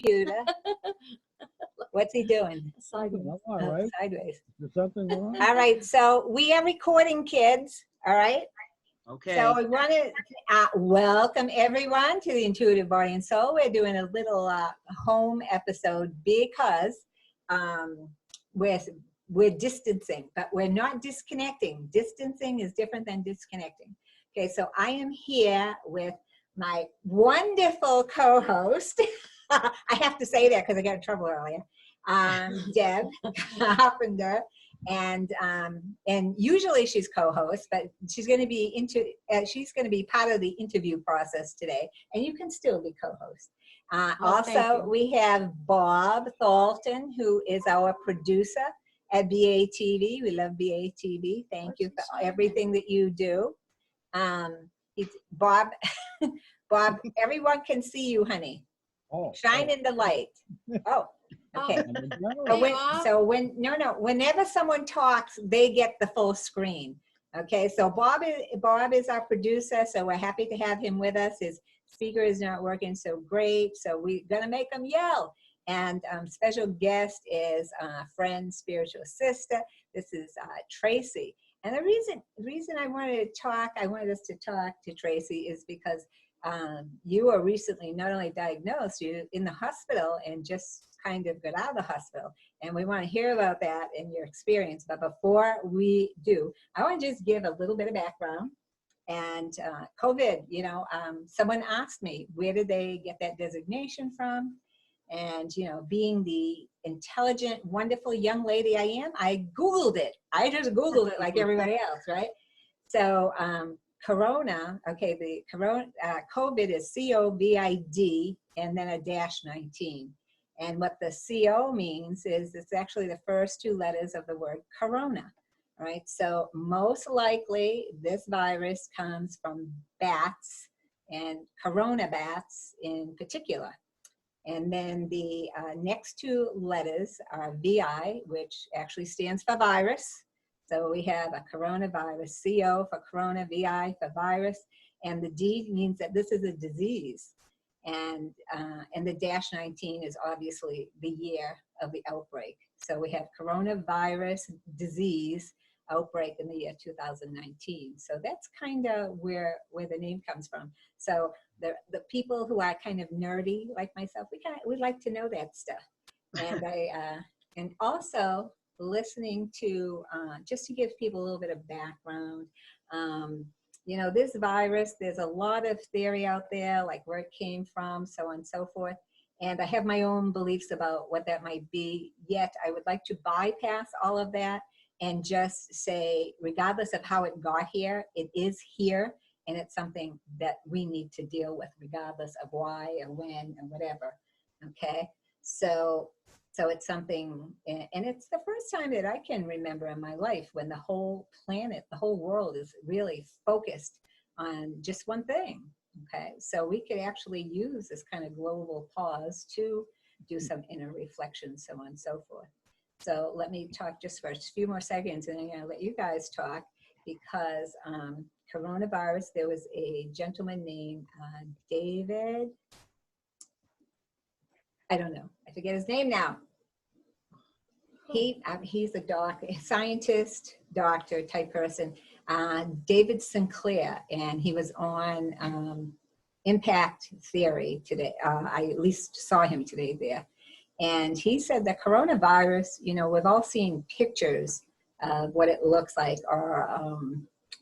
computer. What's he doing? Sideways. All right. Sideways. Is something wrong? All right, so we are recording, kids, all right? Okay. So we want to welcome everyone to the Intuitive Body and Soul. We're doing a little home episode because we're distancing, but we're not disconnecting. Distancing is different than disconnecting. Okay, so I am here with my wonderful co-host. I have to say that because I got in trouble earlier. Deb Carpenter, and usually she's co-host, but she's going to be she's going to be part of the interview process today, and you can still be co-host. Also, we have Bob Thalton, who is our producer at BA TV. We love BA TV. Thank you for everything that you do. Bob, Bob, everyone can see you, honey. Oh, Shine in the light. Oh, okay. Whenever someone talks, they get the full screen. Okay, so Bob is our producer, so we're happy to have him with us. His speaker is not working so great, so we're gonna make him yell. And special guest is friend, spiritual sister. This is Tracy. And the reason I wanted us to talk to Tracy is because you were recently not only diagnosed, you're in the hospital and just kind of got out of the hospital. And we want to hear about that and your experience. But before we do, I want to just give a little bit of background. And COVID, someone asked me, where did they get that designation from? And, being the intelligent, wonderful young lady I am, I Googled it. I just Googled it like everybody else, right? So, Corona, okay, the Corona, COVID is COVID and then a -19. And what the CO means is it's actually the first two letters of the word corona, right? So most likely this virus comes from bats and corona bats in particular. And then the next two letters are VI, which actually stands for virus. So we have a coronavirus, CO for corona, VI for virus, and the D means that this is a disease. And the -19 is obviously the year of the outbreak. So we have coronavirus disease outbreak in the year 2019. So that's kind of where the name comes from. So the people who are kind of nerdy like myself, we like to know that stuff. And and also listening to, just to give people a little bit of background, this virus, there's a lot of theory out there, like where it came from, so on and so forth. And I have my own beliefs about what that might be, yet I would like to bypass all of that and just say, regardless of how it got here, it is here, and it's something that we need to deal with regardless of why or when or whatever, okay? So it's something, and it's the first time that I can remember in my life when the whole planet, the whole world is really focused on just one thing, okay? So we could actually use this kind of global pause to do some inner reflection, so on and so forth. So let me talk just for a few more seconds, and I'm gonna let you guys talk, because coronavirus, there was a gentleman named David, I don't know, I forget his name now. He's a doctor, a scientist, doctor type person, David Sinclair, and he was on Impact Theory today. I at least saw him today there. And he said that coronavirus, we've all seen pictures of what it looks like, or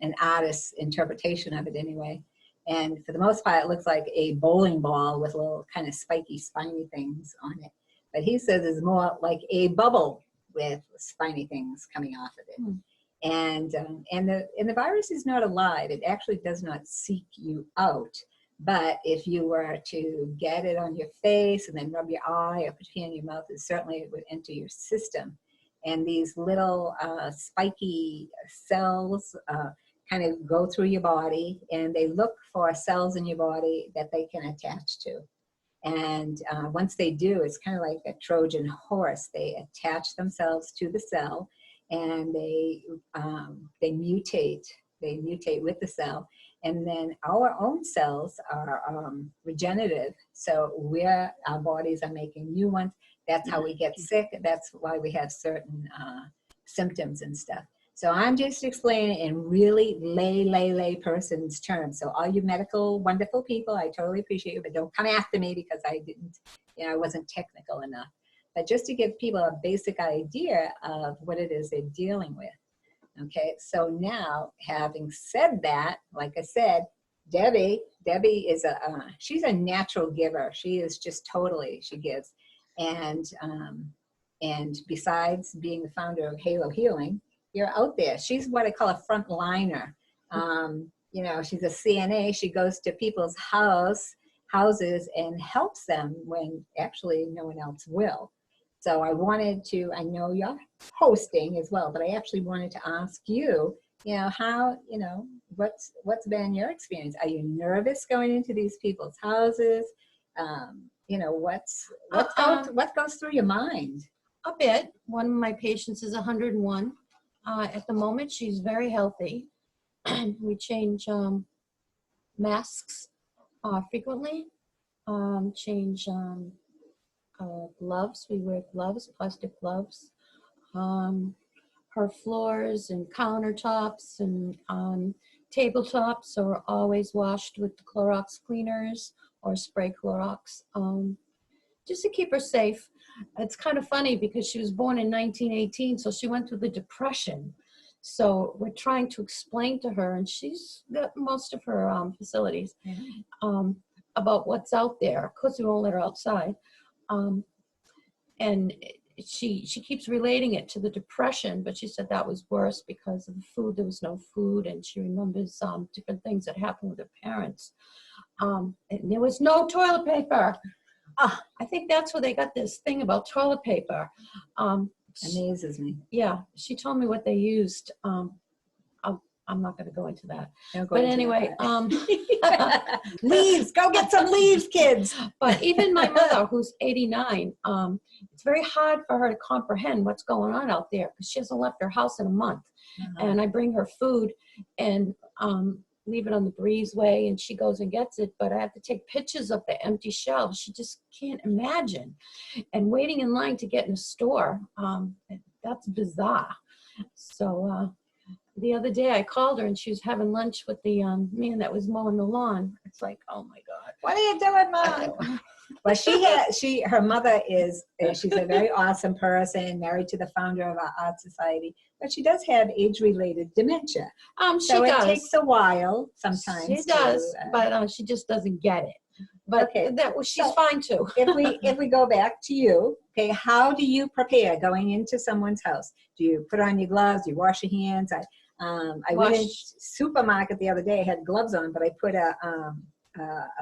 an artist's interpretation of it anyway. And for the most part, it looks like a bowling ball with little kind of spiky, spiny things on it. But he says it's more like a bubble with spiny things coming off of it. And the virus is not alive. It actually does not seek you out. But if you were to get it on your face and then rub your eye or put your hand in your mouth, it certainly would enter your system. And these little spiky cells kind of go through your body, and they look for cells in your body that they can attach to. And once they do, it's kind of like a Trojan horse. They attach themselves to the cell, and they mutate with the cell, And then our own cells are regenerative. So our bodies are making new ones. That's how we get sick. That's why we have certain symptoms and stuff. So I'm just explaining in really lay person's terms. So all you medical, wonderful people, I totally appreciate you, but don't come after me because I didn't, I wasn't technical enough. But just to give people a basic idea of what it is they're dealing with. Okay, so now having said that, like I said, Debbie is she's a natural giver. She is just totally, she gives. And besides being the founder of Halo Healing, you're out there. She's what I call a front liner. She's a CNA. She goes to people's houses and helps them when actually no one else will. So I know you're hosting as well, but I actually wanted to ask you, how, what's been your experience? Are you nervous going into these people's houses? What goes through your mind? A bit. One of my patients is 101. At the moment, she's very healthy. We change masks frequently, change gloves. We wear gloves, plastic gloves. Her floors and countertops and tabletops are always washed with the Clorox cleaners or spray Clorox, just to keep her safe. It's kind of funny because she was born in 1918, so she went through the Depression. So we're trying to explain to her, and she's got most of her facilities, about what's out there. Of course, we won't let her outside. And she keeps relating it to the Depression, but she said that was worse because of the food. There was no food, and she remembers different things that happened with her parents. And there was no toilet paper. I think that's where they got this thing about toilet paper. Amazes me. Yeah, she told me what they used. I'm not going to go into that. But anyway, leaves. Go get some leaves, kids. But even my mother, who's 89, it's very hard for her to comprehend what's going on out there because she hasn't left her house in a month. And I bring her food and leave it on the breezeway, and she goes and gets it. But I have to take pictures of the empty shelves. She just can't imagine. And waiting in line to get in a store, that's bizarre. So the other day I called her and she was having lunch with the man that was mowing the lawn. It's like, oh my God. What are you doing, Mom? Well, her mother she's a very awesome person, married to the founder of our art society, but she does have age-related dementia. So it takes a while sometimes. She does, but she just doesn't get it. But okay, she's fine too. if we go back to you, okay, how do you prepare going into someone's house? Do you put on your gloves? Do you wash your hands? I went in supermarket the other day. I had gloves on, but I put a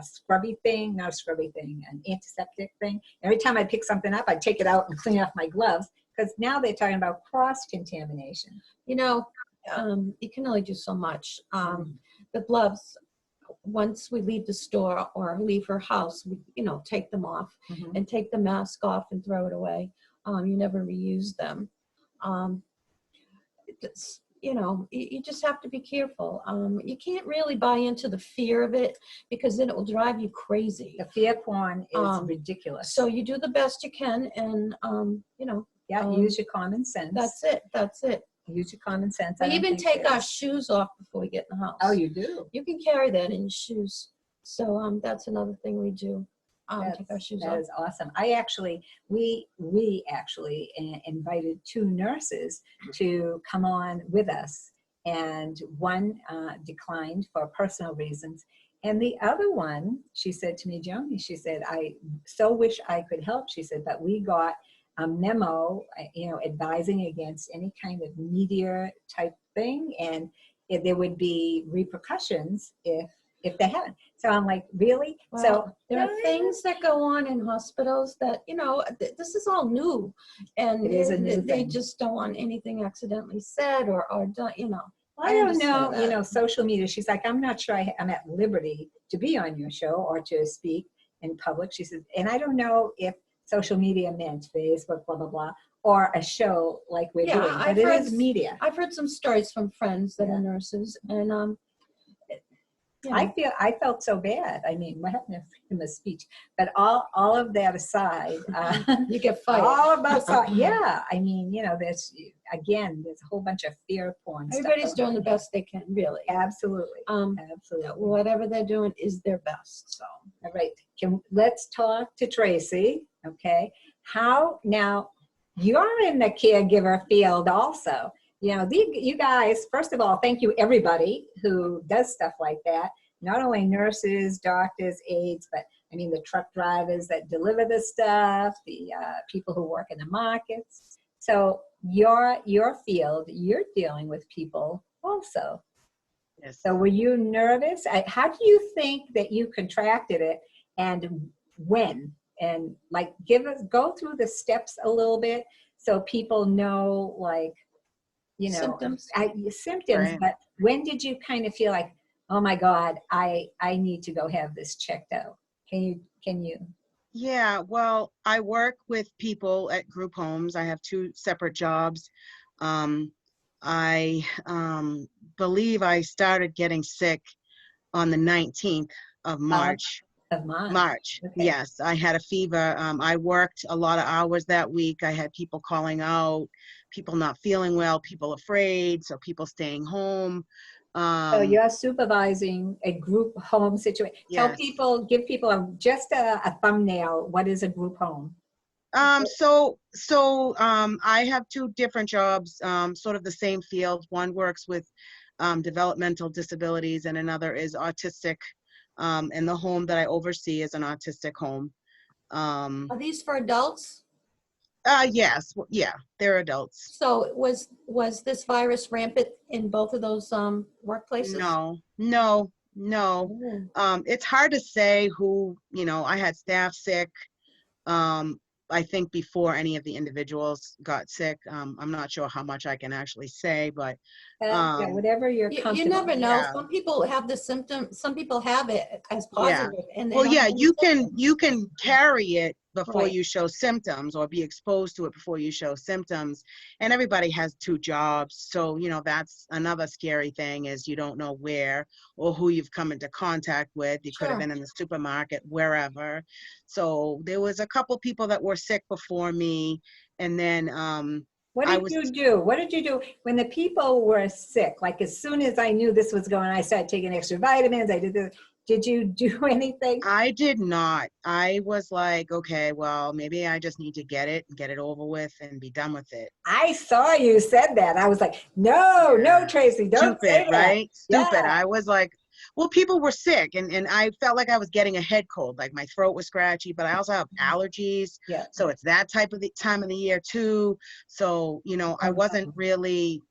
scrubby thing, not a scrubby thing, an antiseptic thing. Every time I pick something up, I take it out and clean off my gloves because now they're talking about cross-contamination. You can only do so much. The gloves, once we leave the store or leave her house, we, take them off and take the mask off and throw it away. You never reuse them. You just have to be careful. You can't really buy into the fear of it because then it will drive you crazy. The fear porn is ridiculous. So you do the best you can and, use your common sense. That's it. Use your common sense. We even take our shoes off before we get in the house. Oh, you do? You can carry that in your shoes. So that's another thing we do. Take our shoes off. That is awesome. We actually invited 2 nurses to come on with us, and one declined for personal reasons, and the other one, she said to me, Joni, she said, I so wish I could help. She said, but we got a memo, advising against any kind of media type thing, and there would be repercussions if they haven't. So I'm like, really? Well, so there are things that go on in hospitals that, this is all new. And it is a new they thing. just don't want anything accidentally said or done, I don't know, social media. She's like, I'm not sure I'm at liberty to be on your show or to speak in public. She says, and I don't know if social media meant Facebook, blah, blah, blah, or a show like we're doing, but it is media. I've heard some stories from friends that are nurses, and Yeah. I felt so bad. I mean, what happened to freedom of speech? But all of that aside, You get fired. all of that, yeah. I mean, there's a whole bunch of fear porn stuff. Everybody's doing the best they can, really. Absolutely. Absolutely. Whatever they're doing is their best. So, all right. Let's talk to Tracy. Okay. How now? You're in the caregiver field also. You guys, first of all, thank you everybody who does stuff like that. Not only nurses, doctors, aides, but I mean the truck drivers that deliver the stuff, the people who work in the markets. So your field, you're dealing with people also. Yes. So were you nervous? How do you think that you contracted it, and when? And like go through the steps a little bit so people know, like, symptoms. Symptoms, Right. but when did you kind of feel like, oh my God, I need to go have this checked out? Can you? Yeah, well, I work with people at group homes. I have 2 separate jobs. I believe I started getting sick on the 19th of March. Of mine. March, Okay. yes, I had a fever. I worked a lot of hours that week. I had people calling out, people not feeling well, people afraid, so people staying home. So you're supervising a group home situation. Yes. Give people just a thumbnail. What is a group home? I have 2 different jobs, sort of the same field. One works with developmental disabilities and another is autistic. And the home that I oversee is an autistic home. Are these for adults? Yes, yeah, they're adults. So was this virus rampant in both of those workplaces? No. Oh. It's hard to say who, I had staff sick. I think before any of the individuals got sick. I'm not sure how much I can actually say, but Yeah, whatever you're comfortable. You never know. Yeah. Some people have the symptom. Some people have it as Yeah. positive, and they well, don't yeah, have any you symptoms. can carry it before Right. you show symptoms, or be exposed to it before you show symptoms. And everybody has 2 jobs, so that's another scary thing, is you don't know where or who you've come into contact with. You could have Sure. been in the supermarket, wherever. So there was a couple people that were sick before me, and then What I did was you do? What did you do when the people were sick? Like, as soon as I knew this was going on, I started taking extra vitamins. I did this. Did you do anything? I did not. I was like, okay, well, maybe I just need to get it over with and be done with it. I saw you said that. I was like, no, Yeah. Tracy, don't say Stupid, that. right? Stupid. Yeah. I was like, well, people were sick, and I felt like I was getting a head cold, like my throat was scratchy, but I also have allergies. Yeah. So it's that type of the time of the year too. So, I wasn't really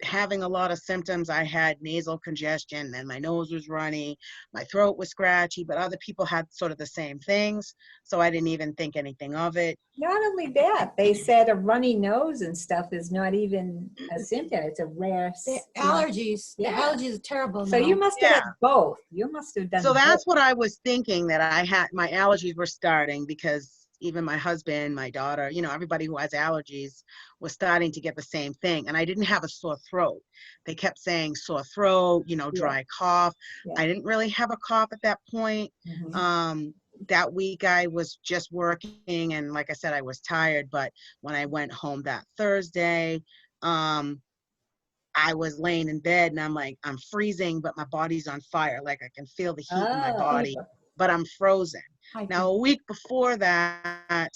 having a lot of symptoms. I had nasal congestion, and my nose was runny, my throat was scratchy, but other people had sort of the same things. So I didn't even think anything of it. Not only that, they said a runny nose and stuff is not even a symptom. It's a rare. The allergies. Yeah. The allergies are terrible. So now. you must have Yeah. had both. You must have done So both. that's what I was thinking, that I had, my allergies were starting, because even my husband, my daughter, everybody who has allergies was starting to get the same thing. And I didn't have a sore throat. They kept saying sore throat, dry cough. Yeah. I didn't really have a cough at that point. Mhm. That week I was just working, and like I said, I was tired. But when I went home that Thursday, I was laying in bed, and I'm like, I'm freezing, but my body's on fire. Like, I can feel the heat in my Oh. body, but I'm frozen. I Now, a week before that,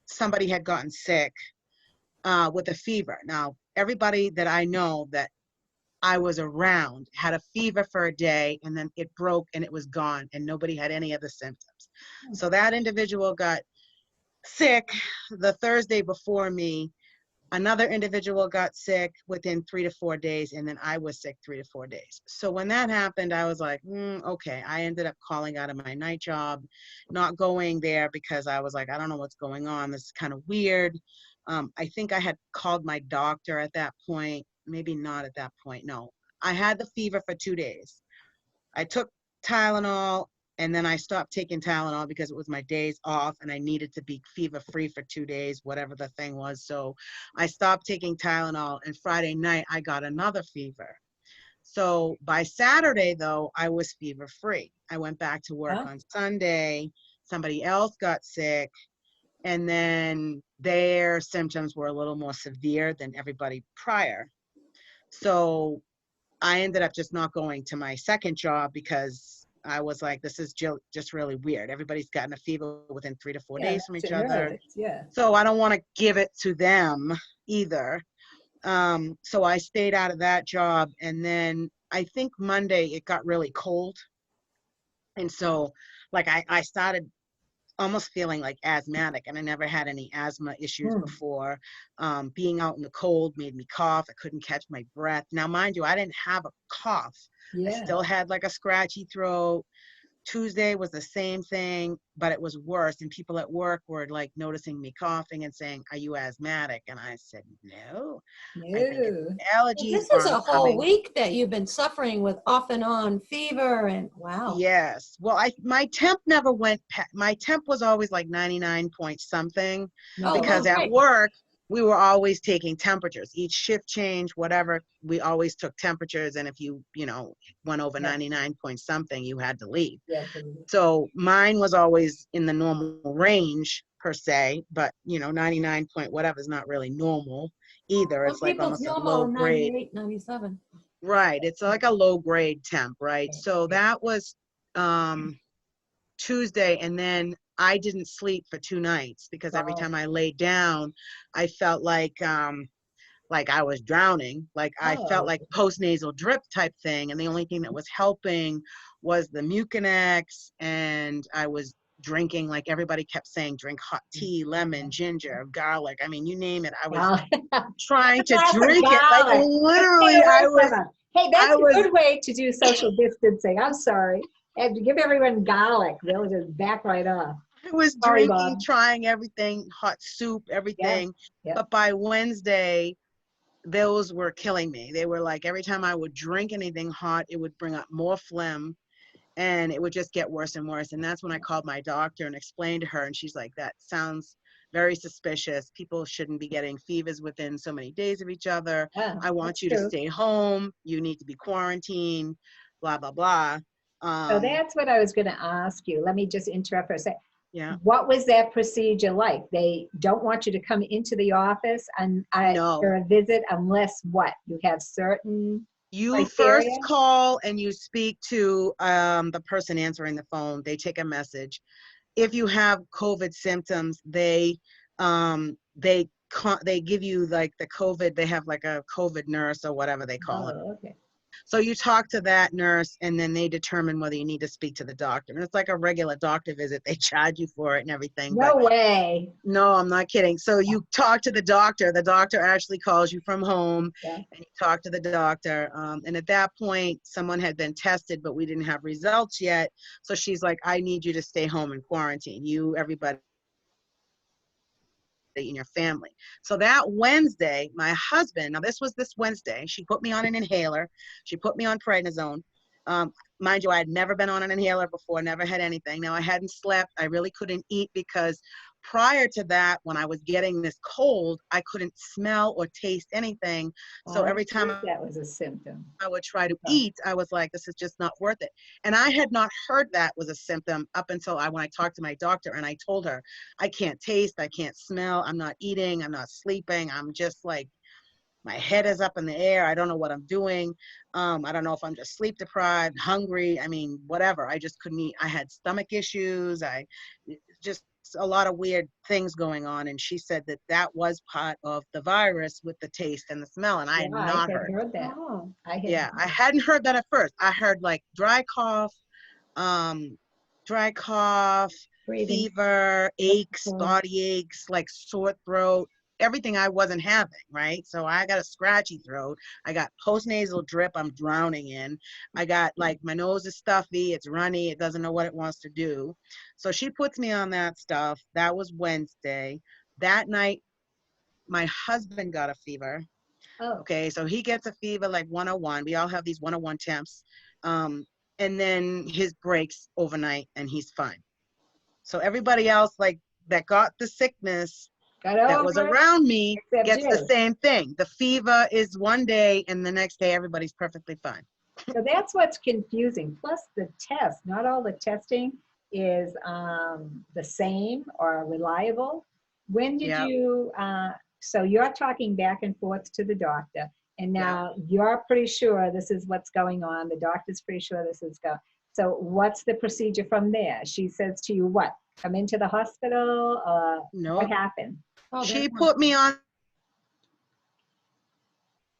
somebody had gotten sick with a fever. Now, everybody that I know that I was around had a fever for a day, and then it broke and it was gone, and nobody had any of the symptoms. So that individual got sick the Thursday before me. Another individual got sick within 3 to 4 days, and then I was sick 3 to 4 days. So when that happened, I was like, okay. I ended up calling out of my night job, not going there, because I was like, I don't know what's going on. This is kind of weird. I think I had called my doctor at that point. Maybe not at that point. No, I had the fever for 2 days. I took Tylenol, and then I stopped taking Tylenol because it was my days off, and I needed to be fever free for 2 days, whatever the thing was. So I stopped taking Tylenol, and Friday night I got another fever. So by Saturday, though, I was fever free. I went back to work Oh. on Sunday. Somebody else got sick. And then their symptoms were a little more severe than everybody prior. So I ended up just not going to my second job because I was like, this is just really weird. Everybody's gotten a fever within 3 to 4 Yeah, days from each that's other. early. Yeah. So I don't want to give it to them either. So I stayed out of that job. And then I think Monday it got really cold. And so like I started almost feeling like asthmatic, and I never had any asthma issues before. Being out in the cold made me cough. I couldn't catch my breath. Now, mind you, I didn't have a cough. I Yeah. still had like a scratchy throat. Tuesday was the same thing, but it was worse. And people at work were like noticing me coughing and saying, "Are you asthmatic?" And I said, "No, I think it's No. allergies This or is I'm a whole coming." week that you've been suffering with off and on fever and wow. Yes. Well, my temp never went, my temp was always like 99 point something Oh, because at okay. work, we were always taking temperatures. Each shift change, whatever, we always took temperatures. And if you went over Yeah. 99 point something, you had to leave. Yeah. So mine was always in the normal range per se, but 99 point whatever is not really normal either. Some It's like people's almost a normal low are grade. 98, 97. Right. It's like a low grade temp, right? So Yeah. that was Tuesday, and then I didn't sleep for 2 nights because every Oh. time I laid down, I felt like I was drowning. Like I felt Oh. like postnasal drip type thing, and the only thing that was helping was the Mucinex, and I was drinking, like everybody kept saying, drink hot tea, lemon, ginger, garlic. I mean, you name it. I was trying to Lots of drink it. Like garlic. literally, Stay I away was, from it. Hey, that's I a was good way to do social distancing. I'm sorry. And to give everyone garlic, they'll just back right off. I was Sorry, drinking, Bob. trying everything, hot soup, Yeah. everything. Yeah. But by Wednesday, those were killing me. They were like every time I would drink anything hot, it would bring up more phlegm and it would just get worse and worse. And that's when I called my doctor and explained to her. And she's like, that sounds very suspicious. People shouldn't be getting fevers within so many days of each other. Yeah, I want that's you to true. stay home. You need to be quarantined, blah, blah, blah. So that's what I was going to ask you. Let me just interrupt for a second. Yeah. What was that procedure like? They don't want you to come into the office and No. for a visit unless what? You have certain You criteria? first call and you speak to the person answering the phone. They take a message. If you have COVID symptoms, they give you like the COVID. They have like a COVID nurse or whatever they call it. Oh, okay. So you talk to that nurse, and then they determine whether you need to speak to the doctor. And it's like a regular doctor visit. They charge you for it and everything. No But way. no, I'm not kidding. So you talk to the doctor. The doctor actually calls you from home, Yeah. and you talk to the doctor. And at that point, someone had been tested, but we didn't have results yet. So she's like, I need you to stay home and quarantine. You, everybody in your family. So that Wednesday, my husband, now this was this Wednesday, she put me on an inhaler. She put me on prednisone. Mind you, I had never been on an inhaler before, never had anything. Now I hadn't slept. I really couldn't eat because prior to that, when I was getting this cold, I couldn't smell or taste anything. So Oh, every I time think that was a symptom. I would try to Oh. eat, I was like, this is just not worth it. And I had not heard that was a symptom up until when I talked to my doctor and I told her, I can't taste, I can't smell, I'm not eating, I'm not sleeping. I'm just like, my head is up in the air. I don't know what I'm doing. I don't know if I'm just sleep deprived, hungry. I mean, whatever. I just couldn't eat. I had stomach issues. I just a lot of weird things going on. And she said that that was part of the virus with the taste and the smell. And I Yeah, had I not had heard. heard that. Oh, I had Yeah, I heard. hadn't heard that at first. I heard like um, dry cough, breathing. fever, aches, Respiratory. body aches, like sore throat, everything I wasn't having, right? So I got a scratchy throat. I got postnasal drip I'm drowning in. I got like my nose is stuffy, it's runny, it doesn't know what it wants to do. So she puts me on that stuff. That was Wednesday. That night, my husband got a fever. Oh, Okay, so he gets a fever like 101. We all have these 101 temps. And then his breaks overnight and he's fine. So everybody else like that got the sickness Got that was over it, around me except gets the you. same thing. The fever is one day and the next day everybody's perfectly fine. So that's what's confusing. Plus the test, not all the testing is the same or reliable. When did Yeah, you, so you're talking back and forth to the doctor, and yeah. now you're pretty sure this is what's going on. The doctor's pretty sure this is going. So what's the procedure from there? She says to you, what? Come into the hospital? What Nope. happened? Oh, She there's put me on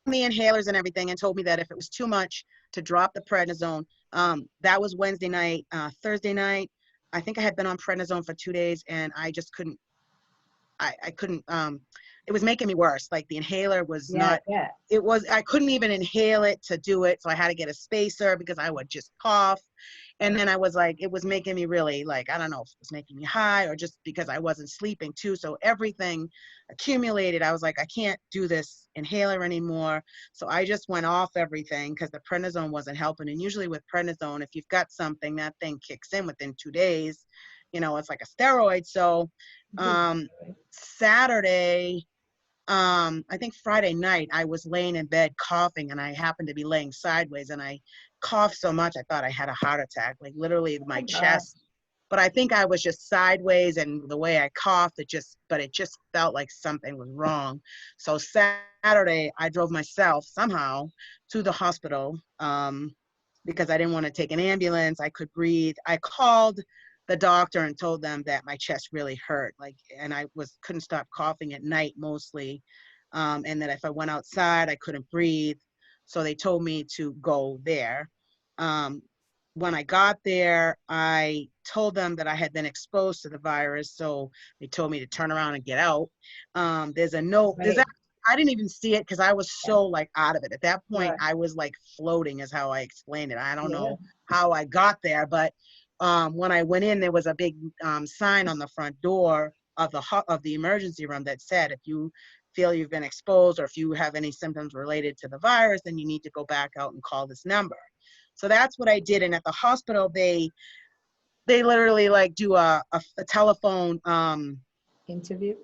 the inhalers and everything and told me that if it was too much to drop the prednisone. That was Wednesday night. Thursday night, I think I had been on prednisone for 2 days and I just couldn't, I couldn't, it was making me worse. Like the inhaler was Yeah, not, yeah. I couldn't even inhale it to do it. So I had to get a spacer because I would just cough. And then I was like, it was making me really like, I don't know if it was making me high or just because I wasn't sleeping too. So everything accumulated. I was like, I can't do this inhaler anymore. So I just went off everything because the prednisone wasn't helping. And usually with prednisone, if you've got something, that thing kicks in within 2 days. You know, it's like a steroid. So Saturday, I think Friday night, I was laying in bed coughing and I happened to be laying sideways and I coughed so much I thought I had a heart attack, like literally my chest. But I think I was just sideways and the way I coughed, it just felt like something was wrong. So Saturday, I drove myself somehow to the hospital because I didn't want to take an ambulance. I could breathe. I called the doctor and told them that my chest really hurt, like, and I couldn't stop coughing at night mostly, and that if I went outside, I couldn't breathe. So they told me to go there. When I got there, I told them that I had been exposed to the virus, so they told me to turn around and get out. There's a note. Right. I didn't even see it because I was so like out of it. At that point, Right. I was like floating, is how I explained it. I don't Yeah. know how I got there, but when I went in, there was a big sign on the front door of the emergency room that said, if you feel you've been exposed or if you have any symptoms related to the virus, then you need to go back out and call this number. So that's what I did. And at the hospital, they literally like do a telephone Interview?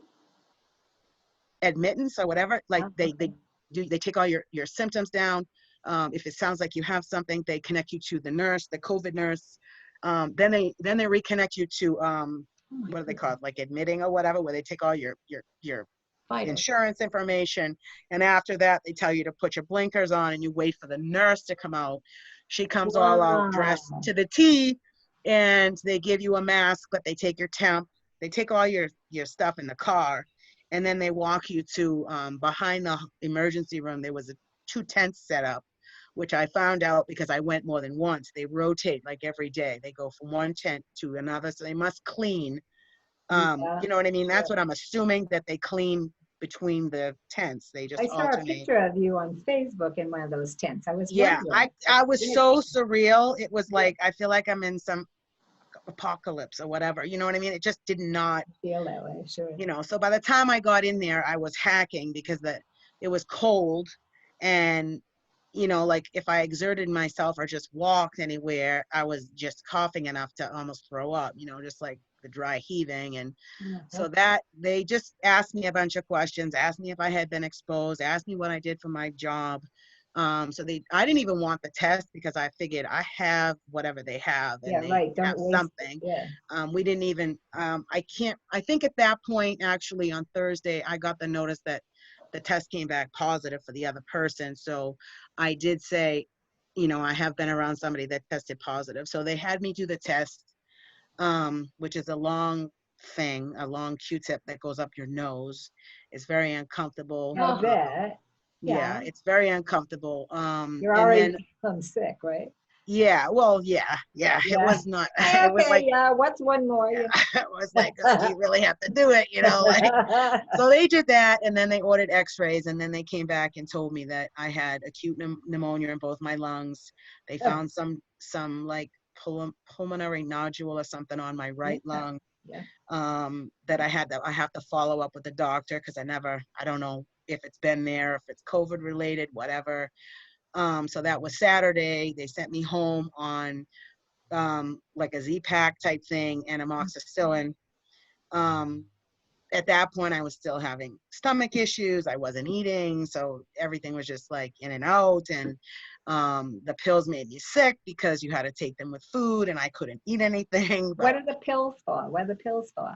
admittance or whatever. Like Oh, they okay. they take all your symptoms down. If it sounds like you have something, they connect you to the nurse, the COVID nurse. Then they reconnect you to Oh my what are they goodness. called, like admitting or whatever, where they take all your vitals. insurance information, and after that they tell you to put your blinkers on and you wait for the nurse to come out. She comes all out dressed Wow. to the T, and they give you a mask, but they take your temp, they take all your stuff in the car, and then they walk you to behind the emergency room. There was two tents set up, which I found out because I went more than once. They rotate like every day. They go from one tent to another, so they must clean. Yeah, You know what I mean? That's sure. what I'm assuming, that they clean between the tents. They just I saw a alternate. picture of you on Facebook in one of those tents. I was Yeah, wondering. I was Yeah, so surreal. It was yeah, like I feel like I'm in some apocalypse or whatever. You know what I mean? It just did not, I feel that way, sure. so by the time I got in there, I was hacking because it was cold, and like if I exerted myself or just walked anywhere, I was just coughing enough to almost throw up, just like the dry heaving. And Uh-huh. so that they just asked me a bunch of questions, asked me if I had been exposed, asked me what I did for my job. So I didn't even want the test because I figured I have whatever they have Yeah, and they right. have Don't waste it. something. Yeah. We didn't even, I think at that point, actually on Thursday, I got the notice that the test came back positive for the other person. So I did say, I have been around somebody that tested positive. So they had me do the test, which is a long thing, a long Q-tip that goes up your nose. It's very uncomfortable. I Oh, bet. Yeah, Yeah. it's very uncomfortable. You're And already then, sick, right? yeah, well, yeah, it Yeah. was not, it was Okay, like, yeah. What's one more? yeah, Yeah. it was like, do you really have to do it? Like, so they did that, and then they ordered x-rays, and then they came back and told me that I had acute pneumonia in both my lungs. They Oh, found some like pulmonary nodule or something on my yeah. right lung, Yeah. that I have to follow up with the doctor because I don't know if it's been there, if it's COVID related, whatever. So that was Saturday. They sent me home on like a Z-Pack type thing and amoxicillin. Um, at that point I was still having stomach issues. I wasn't eating, so everything was just like in and out. And the pills made me sick because you had to take them with food, and I couldn't eat anything. What But are the pills for? What are the pills for?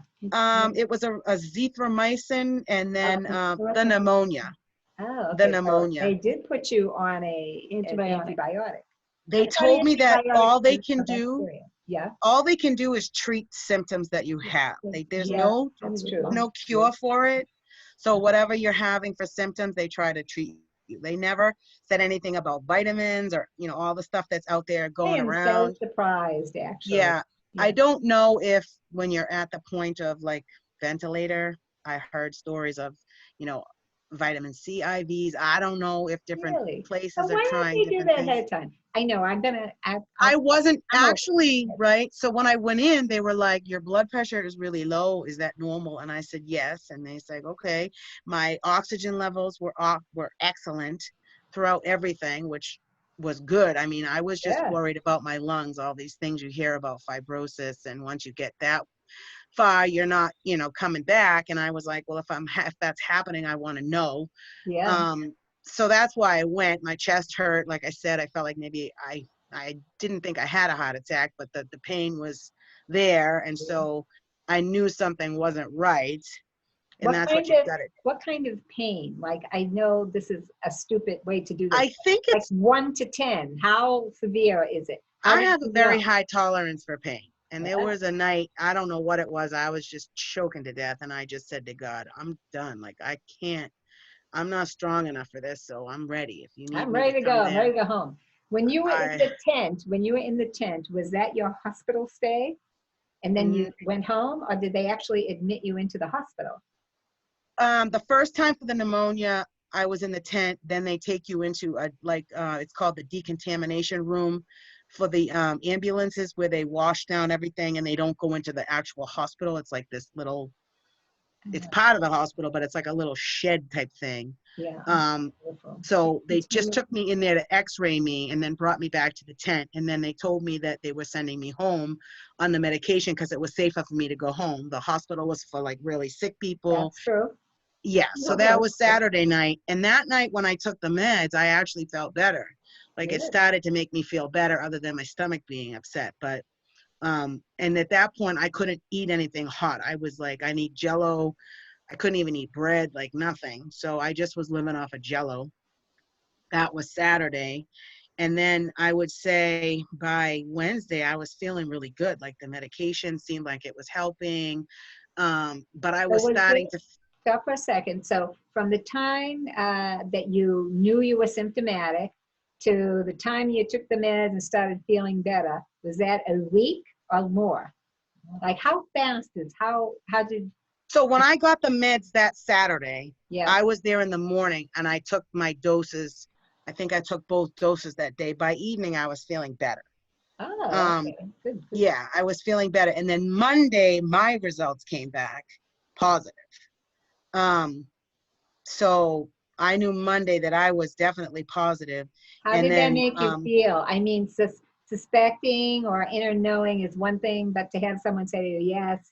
it was a azithromycin, and then Oh, the pneumonia. oh, The okay. So pneumonia. they did put you on an Antibiotic. antibiotic. They I thought told me that antibiotics all they was can for do, bacteria. Yeah, is treat symptoms that you have. Like there's yeah, that's true. no cure for it. So whatever you're having for symptoms, they try to treat you. They never said anything about vitamins or, all the stuff that's out there I going am so around. surprised, actually. Yeah. Yeah. I don't know if when you're at the point of like ventilator, I heard stories of, you know, vitamin C IVs. I don't know if different Really? So places are why don't trying they do different that things. ahead of time? I know, I wasn't I'm okay. actually, right? So when I went in, they were like, your blood pressure is really low. Is that normal? And I said, yes. And they said, okay. My oxygen levels were excellent throughout everything, which was good. I mean, I was just Yeah. worried about my lungs, all these things you hear about fibrosis. And once you get that far, you're not, coming back. And I was like, well, if that's happening, I want to know. Yeah. So that's why I went. My chest hurt. Like I said, I felt like maybe I didn't think I had a heart attack, but the pain was there. And so I knew something wasn't right. And that's what you got it. What kind of pain? Like, I know this is a stupid way to do this. I think Like it's, 1 to 10, how severe is it? How I did have a you very know? high tolerance for pain. And there Yeah. was a night, I don't know what it was. I was just choking to death. And I just said to God, I'm done. Like, I'm not strong enough for this. So I'm ready. If you need I'm me ready to to go. come I'm ready there, to go home. When you were in the tent, was that your hospital stay? And then you went home, or did they actually admit you into the hospital? The first time for the pneumonia, I was in the tent. Then they take you into it's called the decontamination room for the ambulances, where they wash down everything and they don't go into the actual hospital. It's like this little, it's part of the hospital, but it's like a little shed type thing. Yeah. So they just took me in there to x-ray me and then brought me back to the tent. And then they told me that they were sending me home on the medication because it was safer for me to go home. The hospital was for like really sick people. That's true. Yeah, so that was Saturday night. And that night when I took the meds, I actually felt better. Like it started to make me feel better other than my stomach being upset. But, and at that point, I couldn't eat anything hot. I was like, I need Jell-O. I couldn't even eat bread, like nothing. So I just was living off of Jell-O. That was Saturday. And then I would say by Wednesday, I was feeling really good. Like the medication seemed like it was helping. But I was starting to. Stop for a second. So from the time that you knew you were symptomatic to the time you took the meds and started feeling better, was that a week or more? Like how fast how did? So when I got the meds that Saturday, Yeah. I was there in the morning and I took my doses. I think I took both doses that day. By evening, I was feeling better. Oh, okay. Good. Yeah, I was feeling better. And then Monday, my results came back positive. So I knew Monday that I was definitely positive. How did that make you feel? I mean, suspecting or inner knowing is one thing, but to have someone say to you, yes,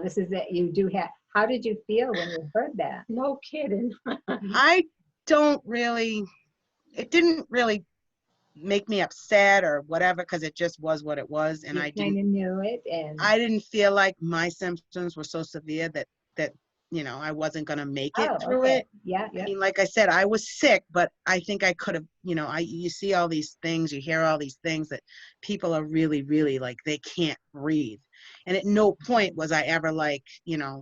this is that you do have. How did you feel when you heard that? No kidding. It didn't really make me upset or whatever, because it just was what it was. And I kind of knew it. And I didn't feel like my symptoms were so severe that I wasn't going to make it through it. Yeah. I mean, like I said, I was sick, but I think I could have, you see all these things, you hear all these things that people are really, really like, they can't breathe. And at no point was I ever like,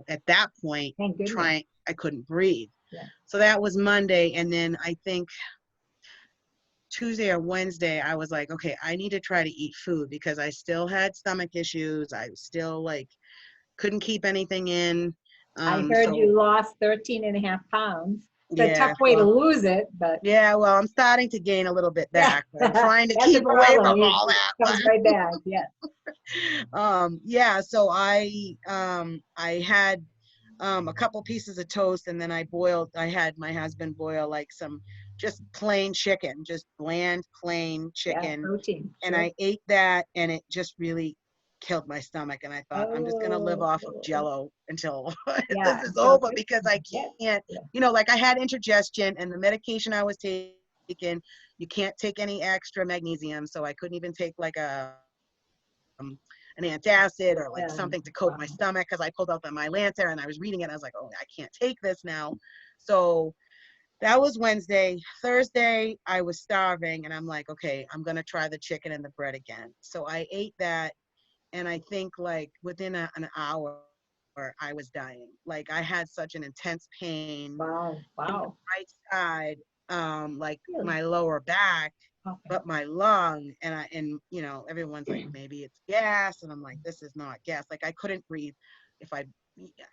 at that point I couldn't breathe. Yeah. So that was Monday. And then I think Tuesday or Wednesday, I was like, okay, I need to try to eat food because I still had stomach issues. I still couldn't keep anything in. I heard you lost 13.5 pounds. It's a tough way to lose it, but. Yeah, well, I'm starting to gain a little bit back. But I'm trying to keep away from all that. Comes right back, yeah. Yeah, so I had a couple pieces of toast, and then I had my husband boil like some just plain chicken, just bland, plain chicken. Yeah, protein. And I ate that, and it just really killed my stomach, and I thought I'm just gonna live off of Oh, Jello until yeah. this is So over, because I yeah, can't, yeah. you know, like I had indigestion, and the medication I was taking, you can't take any extra magnesium, so I couldn't even take like an antacid or like Yeah. something to coat Wow. my stomach, because I pulled out the Mylanta and I was reading it and I was like, oh, I can't take this now. So that was Wednesday. Thursday, I was starving, and I'm like, okay, I'm gonna try the chicken and the bread again. So I ate that, and I think like within an hour, I was dying. Like I had such an intense pain Wow. in the Wow. right side, like Really? my lower back, Okay. but my lung, and you know, everyone's like, maybe it's gas, and I'm like, this is not gas. Like I couldn't breathe. If I,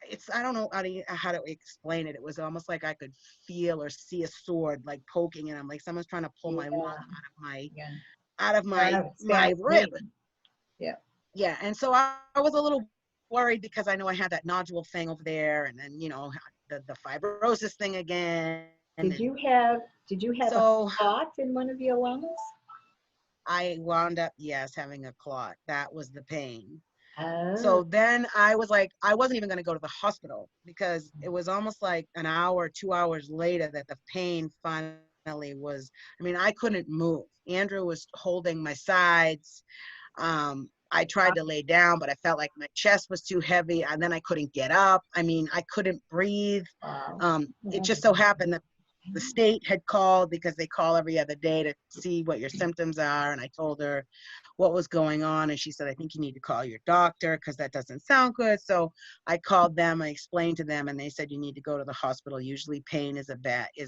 it's, I don't know how to explain it. It was almost like I could feel or see a sword like poking, and I'm like, someone's trying to pull my lung Yeah. Yeah. out of Sounds my rib. pain. Yeah. Yeah, and so I was a little worried, because I know I had that nodule thing over there, and then, you know, the fibrosis thing again. Did And you have a so clot in one of your lungs? I wound up, yes, having a clot. That was the pain. Oh. So then I was like, I wasn't even going to go to the hospital, because it was almost like an hour, 2 hours later that the pain finally was, I mean, I couldn't move. Andrew was holding my sides. I tried to lay down, but I felt like my chest was too heavy, and then I couldn't get up. I mean, I couldn't breathe. Wow. It just so happened that the state had called, because they call every other day to see what your symptoms are. And I told her what was going on. And she said, I think you need to call your doctor, because that doesn't sound good. So I called them, I explained to them, and they said, you need to go to the hospital. Usually pain is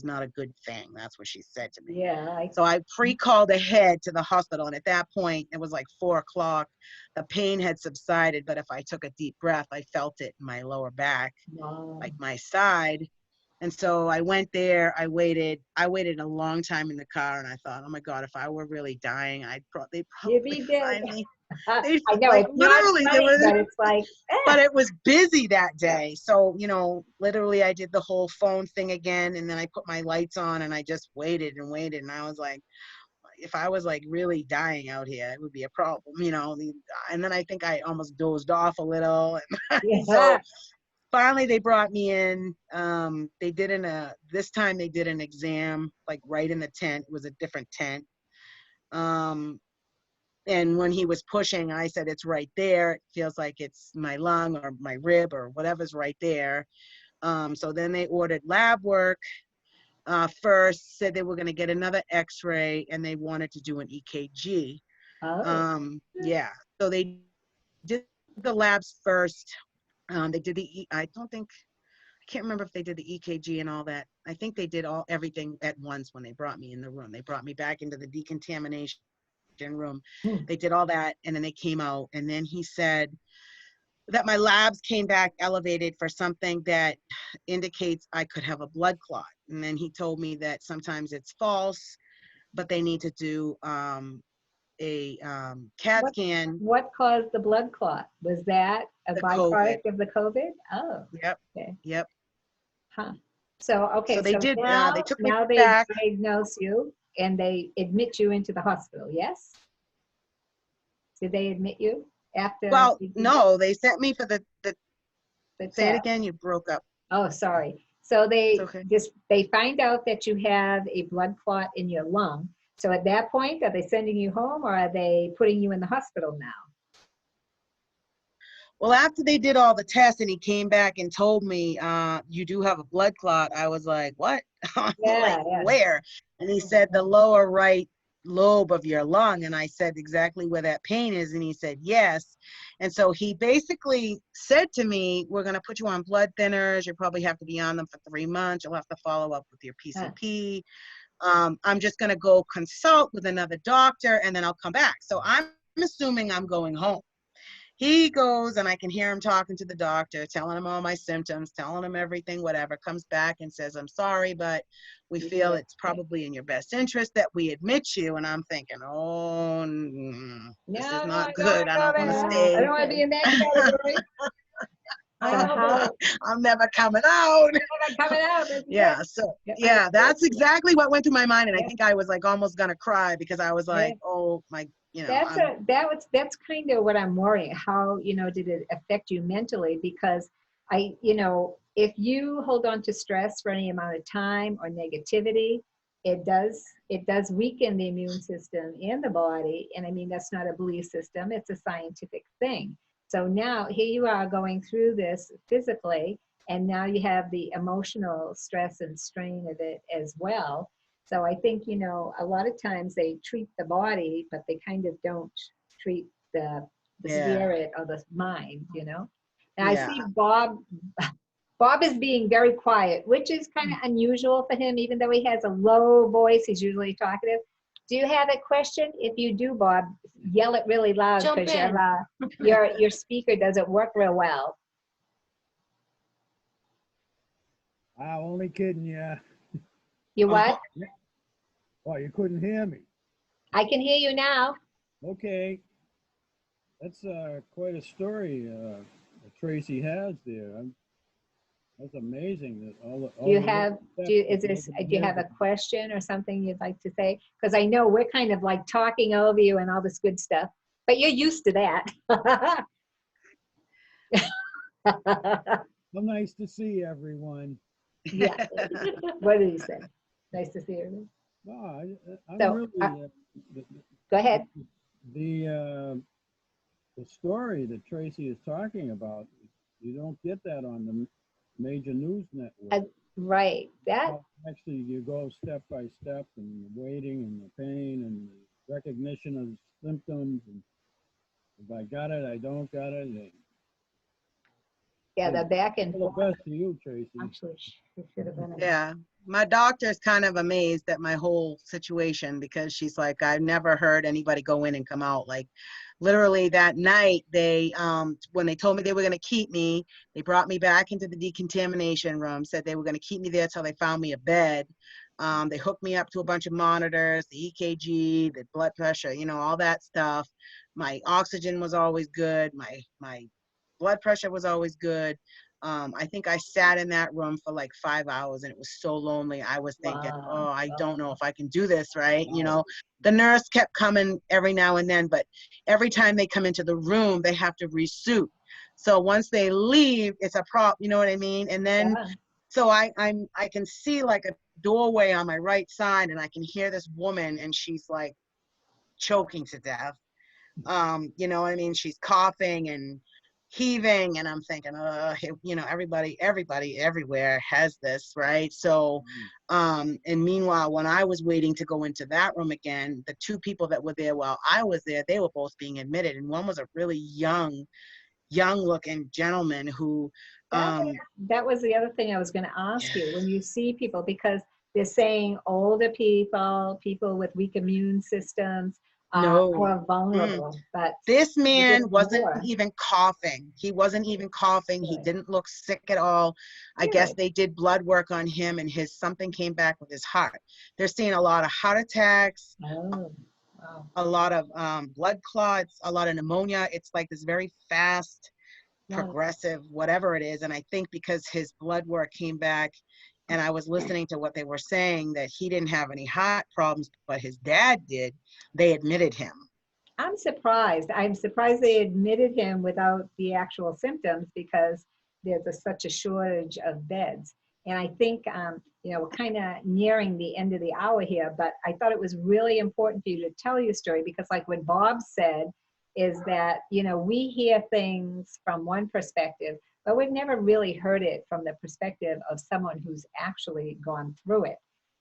not a good thing. That's what she said to me. Yeah. So I pre-called ahead to the hospital. And at that point, it was like 4 o'clock. The pain had subsided, but if I took a deep breath, I felt it in my lower back, Wow. like my side. And so I went there. I waited a long time in the car, and I thought, oh my God, if I were really dying, they'd You'd probably be dead. find me. They I know like it's not literally there funny, was, but it's like, but it was busy that day. So, you know, literally I did the whole phone thing again, and then I put my lights on, and I just waited and waited. And I was like, if I was like really dying out here, it would be a problem, you know. And then I think I almost dozed off a little. And yeah. so finally they brought me in. This time they did an exam like right in the tent. It was a different tent. And when he was pushing, I said, it's right there. It feels like it's my lung or my rib or whatever's right there. So then they ordered lab work. First said they were going to get another x-ray, and they wanted to do an EKG. Oh. Yeah, so they did the labs first. They did I can't remember if they did the EKG and all that. I think they did everything at once when they brought me in the room. They brought me back into the decontamination room. Hmm. They did all that, and then they came out, and then he said that my labs came back elevated for something that indicates I could have a blood clot. And then he told me that sometimes it's false, but they need to do a CAT scan. What caused the blood clot? Was that a The COVID. byproduct of the COVID? Oh. Yep. Okay. Yep. Huh. So, okay, So they so did. They took me now they back. diagnose you and they admit you into the hospital, yes? Did they admit you after Well, you did no, they sent me for the the say it test? again. You broke up. Oh, sorry. So It's they okay. they find out that you have a blood clot in your lung. So at that point, are they sending you home or are they putting you in the hospital now? Well, after they did all the tests and he came back and told me, you do have a blood clot, I was like, what? Like, Yeah, yeah. where? And he said, the lower right lobe of your lung. And I said, exactly where that pain is. And he said, yes. And so he basically said to me, we're going to put you on blood thinners. You probably have to be on them for 3 months. You'll have to follow up with your PCP. I'm just going to go consult with another doctor, and then I'll come back. So I'm assuming I'm going home. He goes, and I can hear him talking to the doctor, telling him all my symptoms, telling him everything, whatever, comes back and says, I'm sorry, but we feel it's probably in your best interest that we admit you. And I'm thinking, oh, this is No, not I don't good. want to I go don't want to there. I stay. don't want to be in that category. I So know how I'm never coming out. coming out? This is Yeah. it. So Yeah, yeah, that's exactly what went through my mind. And I Yeah. think I was like almost gonna cry because I was like, oh my, That's kind of what I'm worrying. How, did it affect you mentally? Because if you hold on to stress for any amount of time or negativity, it does weaken the immune system and the body. And I mean, that's not a belief system, it's a scientific thing. So now here you are going through this physically, and now you have the emotional stress and strain of it as well. So I think, a lot of times they treat the body, but they kind of don't treat the Yeah. spirit or the mind. And I Yeah. see Bob is being very quiet, which is kind of unusual for him, even though he has a low voice, he's usually talkative. Do you have a question? If you do, Bob, yell it really loud Jump because in. your speaker doesn't work real well. I'm only kidding you. You what? Oh, you couldn't hear me. I can hear you now. Okay. That's quite a story that Tracy has there. That's amazing. That Do you have a question or something you'd like to say? Because I know we're kind of like talking over you and all this good stuff, but you're used to that. Well, nice to see everyone. Yeah. What did he say? Nice to see you. No, I'm So, really. Go ahead. The story that Tracy is talking about, you don't get that on the major news network. Right. That. Actually, you go step by step, and the waiting and the pain and the recognition of symptoms, and if I got it, I don't got it. Yeah, the back and All forth. the best to you, Tracy. Actually, she should have been. Yeah. My doctor's kind of amazed at my whole situation because she's like, I've never heard anybody go in and come out. Like literally that night, they when they told me they were going to keep me, they brought me back into the decontamination room, said they were going to keep me there till they found me a bed. They hooked me up to a bunch of monitors, the EKG, the blood pressure, all that stuff. My oxygen was always good. My blood pressure was always good. I think I sat in that room for like 5 hours, and it was so lonely. I was thinking, Wow. oh, I don't know if I can do this, right? The nurse kept coming every now and then, but every time they come into the room, they have to resuit. So once they leave, it's a prop, you know what I mean? And then, Yeah. so I can see like a doorway on my right side, and I can hear this woman, and she's like choking to death. You know what I mean? She's coughing and heaving, and I'm thinking, everybody everywhere has this, right? So, and meanwhile, when I was waiting to go into that room again, the two people that were there while I was there, they were both being admitted, and one was a really young looking gentleman who, That was the other thing I was going to ask you. When you see people, because they're saying older people with weak immune systems, No. more vulnerable. But this man wasn't more. even coughing. He wasn't even coughing. He Good. didn't look sick at all. I Good. guess they did blood work on him, and something came back with his heart. They're seeing a lot of heart attacks, Oh, wow. a lot of blood clots, a lot of pneumonia. It's like this very fast, progressive, whatever it is. And I think because his blood work came back, and I was listening to what they were saying, that he didn't have any heart problems, but his dad did, they admitted him. I'm surprised. I'm surprised they admitted him without the actual symptoms, because there's such a shortage of beds. And I think, we're kind of nearing the end of the hour here, but I thought it was really important for you to tell your story, because like what Bob said is that, we hear things from one perspective, but we've never really heard it from the perspective of someone who's actually gone through it.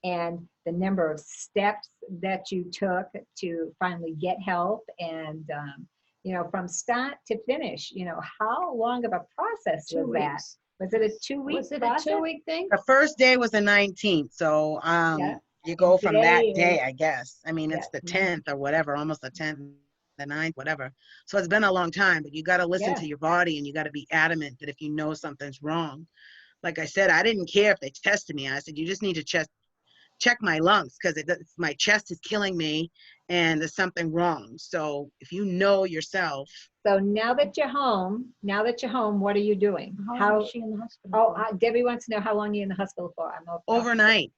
And the number of steps that you took to finally get help, and from start to finish, how long of a process was that? Was it a 2-week Was it process? a 2-week thing? The first day was the 19th, so you go from that day, I guess. I mean, it's the 10th or whatever, almost the 10th, the 9th, whatever. So it's been a long time, but you got to listen to your body, and you got to be adamant that if you know something's wrong. Like I said, I didn't care if they tested me. I said, you just need to check my lungs because my chest is killing me and there's something wrong. So if you know yourself. So now that you're home, what are you doing? How long is she in the hospital? Oh, for? Debbie wants to know how long you're in the hospital for. Overnight.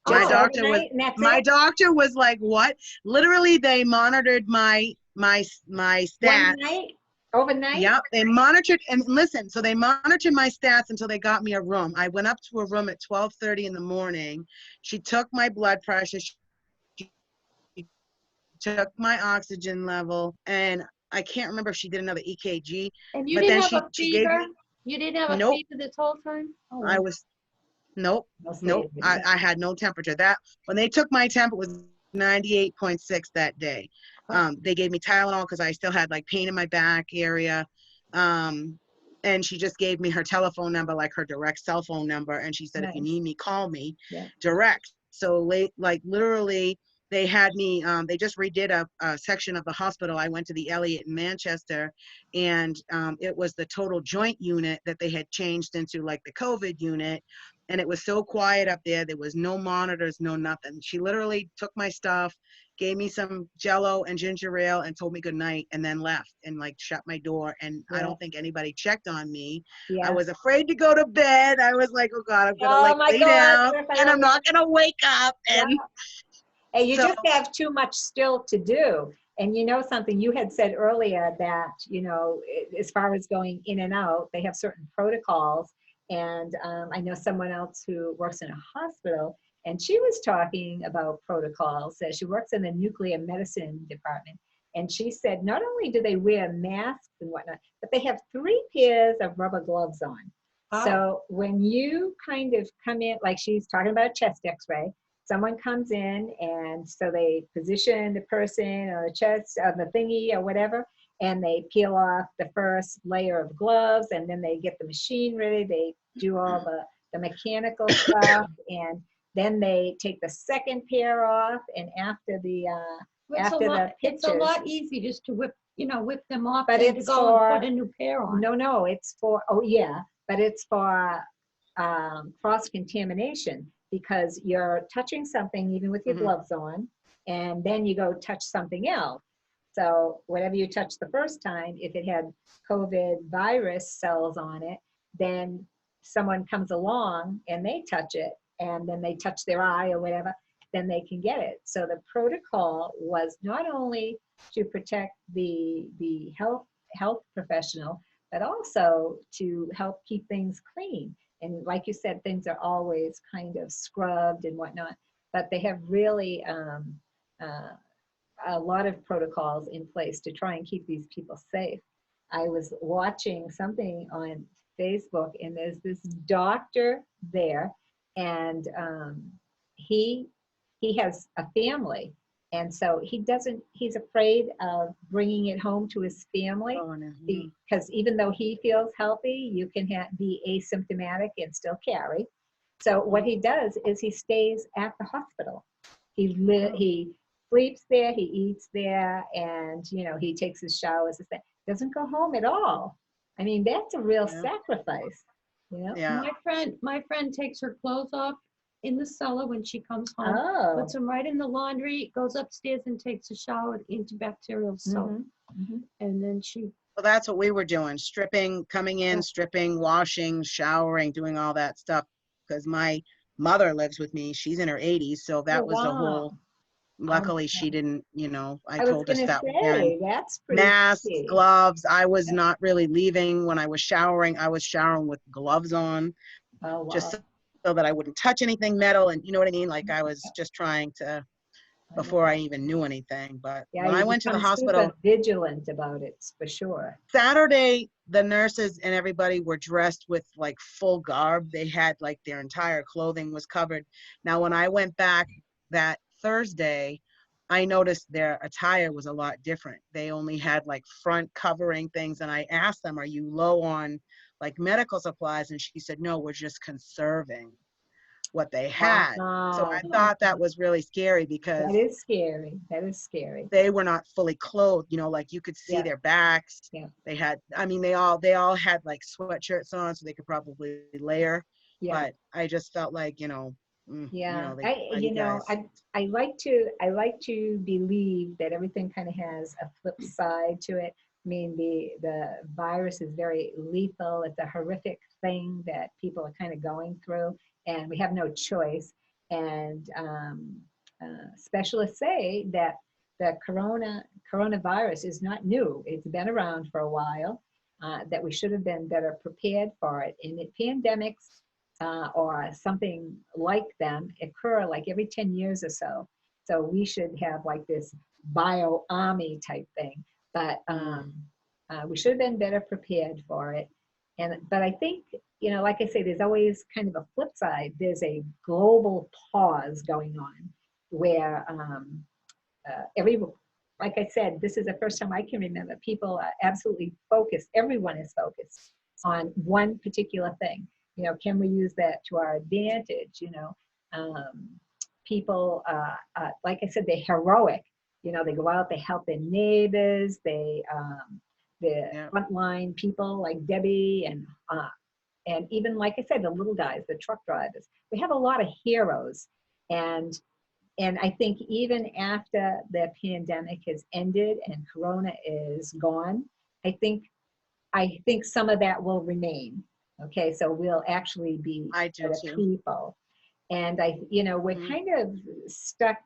Just My doctor was, overnight, and that's my it? doctor was like, what? Literally, they monitored my stats. One night? Overnight? Yep, they monitored, and listen, so they monitored my stats until they got me a room. I went up to a room at 12:30 in the morning. She took my blood pressure, she took my oxygen level, and I can't remember if she did another EKG. And you but didn't then have a she gave fever? me, You didn't have a nope, fever this whole time? Oh, I wow. was, nope, Mostly nope, it- I had no temperature. That, when they took my temp, it was 98.6 that day. They gave me Tylenol because I still had like pain in my back area. And she just gave me her telephone number, like her direct cell phone number. And she said, if you Nice. need me, call me Yeah. direct. So late, like literally they had me, they just redid a section of the hospital. I went to the Elliott in Manchester, and it was the total joint unit that they had changed into like the COVID unit. And it was so quiet up there. There was no monitors, no nothing. She literally took my stuff, gave me some Jello and ginger ale, and told me good night, and then left and like shut my door. And I Yeah. don't think anybody checked on me. Yeah. I was afraid to go to bed. I was like, oh God, I'm gonna Oh like my lay God, down Griff, and I'm not gonna wake up. And Hey, you so, just have too much still to do. And you know something, you had said earlier that, as far as going in and out, they have certain protocols. And I know someone else who works in a hospital, and she was talking about protocols. She works in the nuclear medicine department. And she said, not only do they wear masks and whatnot, but they have 3 pairs of rubber gloves on. Oh. So when you kind of come in, like she's talking about a chest x-ray, someone comes in, and so they position the person on the chest, on the thingy or whatever, and they peel off the first layer of gloves, and then they get the machine ready. They do all the mechanical stuff, and then they take the second pair off, and after the It's a pictures. lot easy just to whip them off, But and to it's go for- and put a new pair on. No, it's for, oh yeah, but it's for cross-contamination, because you're touching something even with your Mhm. gloves on, and then you go touch something else. So whatever you touched the first time, if it had COVID virus cells on it, then someone comes along and they touch it, and then they touch their eye or whatever, then they can get it. So the protocol was not only to protect the health professional, but also to help keep things clean. And like you said, things are always kind of scrubbed and whatnot, but they have really a lot of protocols in place to try and keep these people safe. I was watching something on Facebook, and there's this doctor there, and he has a family, and so he's afraid of bringing it home to his family, oh, no. because even though he feels healthy, you can be asymptomatic and still carry. So what he does is he stays at the hospital. He sleeps there, he eats there, and he takes his showers and stuff. Doesn't go home at all. I mean, that's a real Yeah. sacrifice. Yeah. My friend takes her clothes off in the cellar when she comes home, Oh. puts them right in the laundry, goes upstairs and takes a shower with antibacterial soap, and then she. Well, that's what we were doing, stripping, coming in, stripping, washing, showering, doing all that stuff. Because my mother lives with me. She's in her 80s. So that was the whole, luckily she didn't, I told her to stop wearing that's pretty masks, key. gloves. I was not really leaving. When I was showering with gloves on, Oh, wow. just so that I wouldn't touch anything metal. And you know what I mean? Like I was just trying to, before I even knew anything. But when I went to the hospital, super vigilant about it, for sure. Saturday, the nurses and everybody were dressed with like full garb. They had like their entire clothing was covered. Now, when I went back that Thursday, I noticed their attire was a lot different. They only had like front covering things. And I asked them, are you low on like medical supplies? And she said, no, we're just conserving what they had. So I thought that was really scary, because that is scary. That is scary. they were not fully clothed, like you could see their backs. Yeah. They had, they all had like sweatshirts on, so they could probably layer. Yeah. But I just felt like, you Yeah, know, you guys. I like to believe that everything kind of has a flip side to it. I mean, the virus is very lethal. It's a horrific thing that people are kind of going through, and we have no choice. And specialists say that the coronavirus is not new. It's been around for a while. That we should have been better prepared for it. And pandemics or something like them occur like every 10 years or so. So we should have like this bio army type thing, but we should have been better prepared for it. But I think, like I say, there's always kind of a flip side. There's a global pause going on where like I said, this is the first time I can remember people are absolutely focused. Everyone is focused on one particular thing. Can we use that to our advantage? People, like I said, they're heroic. They go out, they help their neighbors, the frontline people like Debbie and even, like I said, the little guys, the truck drivers. We have a lot of heroes. And I think even after the pandemic has ended and Corona is gone, I think some of that will remain. Okay, so we'll actually be better people. And we're kind of stuck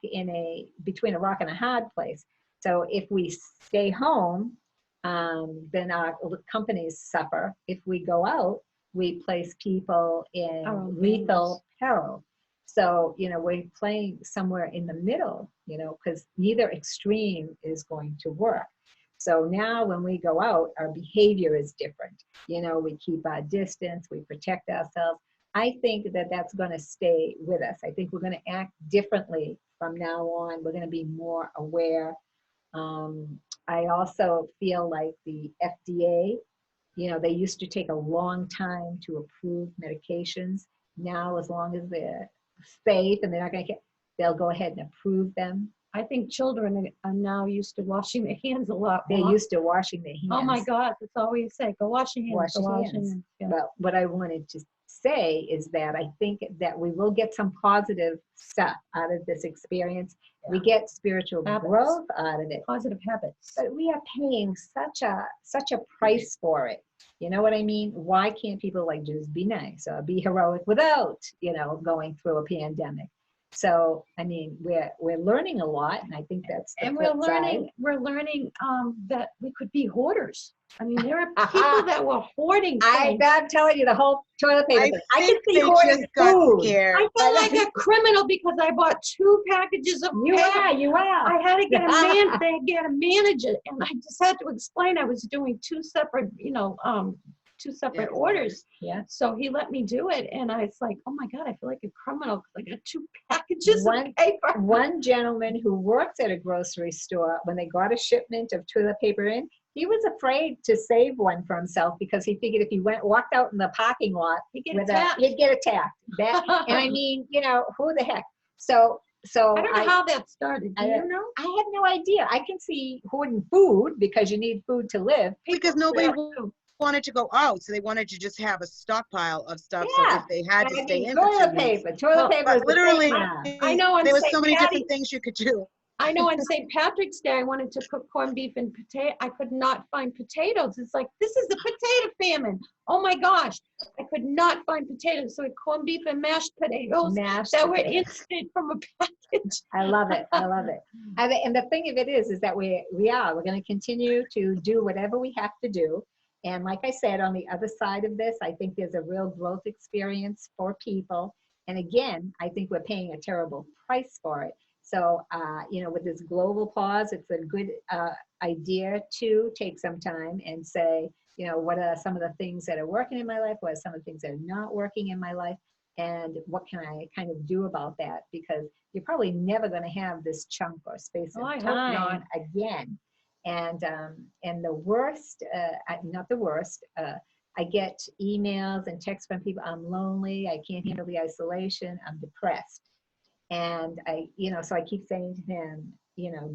between a rock and a hard place. So if we stay home, then our companies suffer. If we go out, we place people in lethal peril. So, we're playing somewhere in the middle, because neither extreme is going to work. So now when we go out, our behavior is different. We keep our distance, we protect ourselves. I think that that's going to stay with us. I think we're going to act differently from now on. We're going to be more aware. I also feel like the FDA, they used to take a long time to approve medications. Now, as long as they're safe and they're not going to they'll go ahead and approve them. I think children are now used to washing their hands a lot more. They're used to washing their hands. Oh my God, that's all we say. Go wash your hands. Wash your hands. Yeah. But what I wanted to say is that I think that we will get some positive stuff out of this experience. Yeah. We get spiritual growth out of it. Positive habits. But we are paying such a price for it. You know what I mean? Why can't people just be nice or be heroic without, going through a pandemic? So, I mean, we're learning a lot, and I think that's the flip side. We're learning that we could be hoarders. I mean, there are people that were hoarding things. I'm telling you, the whole toilet paper thing. I can see hoarding food. I felt like a criminal because I bought 2 packages of paper. You are. I had to get a manager, and I just had to explain I was doing 2 separate, 2 separate orders. Yeah. So he let me do it, and I was like, oh my God, I feel like a criminal because I got 2 packages of paper. One gentleman who works at a grocery store, when they got a shipment of toilet paper in, he was afraid to save one for himself because he figured if he walked out in the parking lot, he'd get attacked. And I mean, who the heck? So I don't know how that started. Do you know? I have no idea. I can see hoarding food because you need food to live. Because nobody wanted to go out, so they wanted to just have a stockpile of stuff. Yeah. So if they had to stay in, toilet paper is literally, I know. There was so many different things you could do. I know on St. Patrick's Day, I wanted to cook corned beef and potato. I could not find potatoes. It's like, this is the potato famine. Oh my gosh. I could not find potatoes. So we had corned beef and mashed potatoes that were instant from a package. I love it. And the thing of it is that we're going to continue to do whatever we have to do. And like I said, on the other side of this, I think there's a real growth experience for people. And again, I think we're paying a terrible price for it. So, with this global pause, it's a good idea to take some time and say, what are some of the things that are working in my life? What are some of the things that are not working in my life? And what can I kind of do about that? Because you're probably never going to have this chunk or space of time again. And the worst, not the worst, I get emails and texts from people, I'm lonely, I can't handle the isolation, I'm depressed. And so I keep saying to them,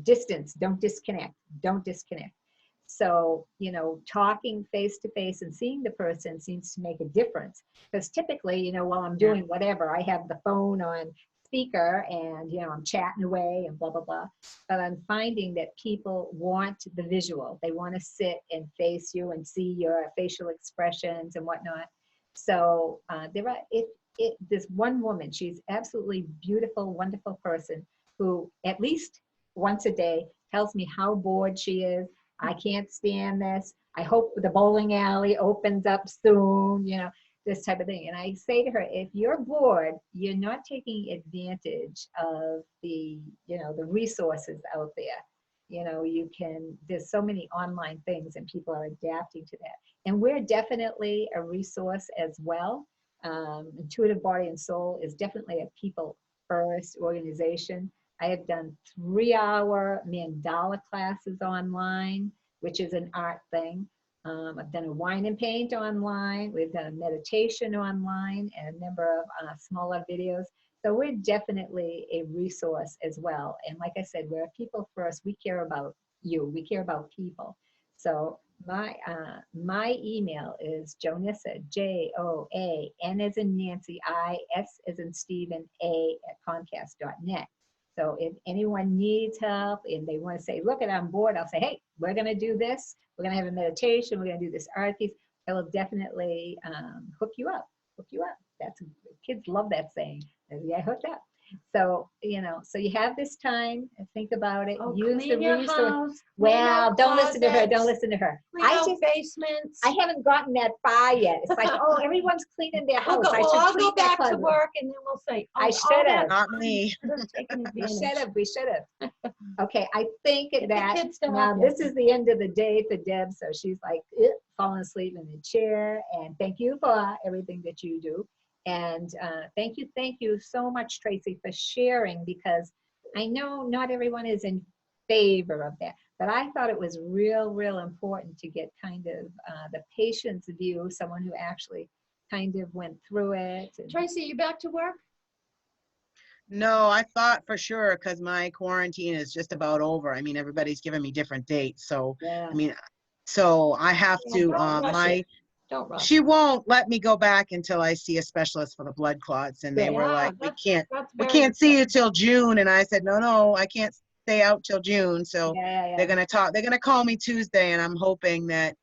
distance, don't disconnect. So, you know, talking face to face and seeing the person seems to make a difference. Because typically, you know, while I'm doing whatever, I have the phone on speaker and, you know, I'm chatting away and blah, blah, blah. But I'm finding that people want the visual. They want to sit and face you and see your facial expressions and whatnot. So there's one woman, she's absolutely beautiful, wonderful person who at least once a day tells me how bored she is. I can't stand this. I hope the bowling alley opens up soon, you know, this type of thing. And I say to her, if you're bored, you're not taking advantage of the, you know, the resources out there. You know, there's so many online things and people are adapting to that. And we're definitely a resource as well. Intuitive Body and Soul is definitely a people first organization. I have done 3-hour mandala classes online, which is an art thing. I've done a wine and paint online. We've done a meditation online and a number of smaller videos. So we're definitely a resource as well. And like I said, we're people first. We care about you. We care about people. So my email is Jonissa, Joan as in Nancy, S as in Stephen, A at Comcast.net. So if anyone needs help and they want to say, look, I'm bored, I'll say, hey, we're going to do this. We're going to have a meditation. We're going to do this art piece. I will definitely hook you up. Kids love that saying. Yeah, hooked up. So, you know, so you have this time and think about it. Use the resource. Well, don't listen to her. Don't listen to her. Basements. I haven't gotten that far yet. It's like, oh, everyone's cleaning their house. I'll go back to work and then we'll say, oh, I should have. Not me. We should have. Okay, I think that now have this is the end of the day for Deb. So she's like falling asleep in the chair. And thank you for everything that you do. And thank you so much, Tracy, for sharing, because I know not everyone is in favor of that, but I thought it was real important to get kind of the patient's view, someone who actually kind of went through it. Tracy, you back to work? No, I thought for sure, because my quarantine is just about over. I mean, everybody's giving me different dates. So, Yeah. I mean, so I have to, Don't rush. she won't let me go back until I see a specialist for the blood clots. And they were like, we can't see you till June. And I said, no, I can't stay out till June. So they're going to call me Tuesday, and I'm hoping that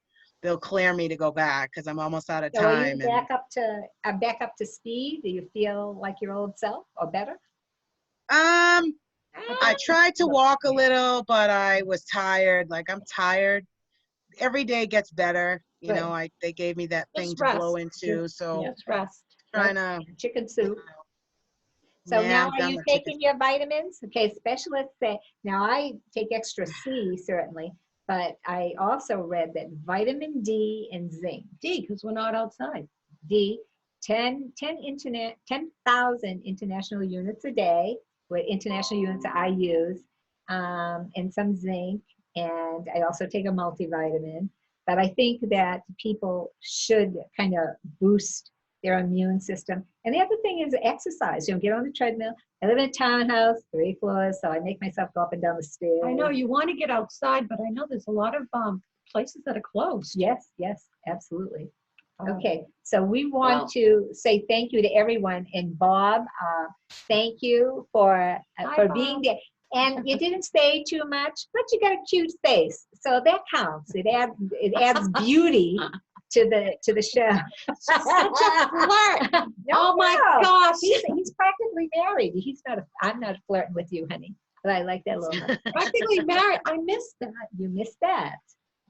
they'll clear me to go back, because I'm almost out of time. So are you back up to speed? Do you feel like your old self or better? I tried to walk a little, but I was tired. Like, I'm tired. Every day gets better. You know, they gave me that thing to blow into. So just rest. Trying to chicken soup. So now are you taking your vitamins? Okay, specialists say, now I take extra C certainly, but I also read that vitamin D and zinc. D, because we're not outside. D, 10,000 international units a day, with international units I use, and some zinc, and I also take a multivitamin. But I think that people should kind of boost their immune system. And the other thing is exercise. You know, get on the treadmill. I live in a townhouse, 3 floors, so I make myself go up and down the stairs. I know you want to get outside, but I know there's a lot of places that are closed. Yes, absolutely. Okay, so we want to say thank you to everyone. And Bob, thank you for being there. And you didn't say too much, but you got a cute face, so that counts. It adds beauty to the show. Such a flirt. Oh my gosh, he's practically married. I'm not flirting with you, honey, but I like that little. Practically married. I missed that. You missed that.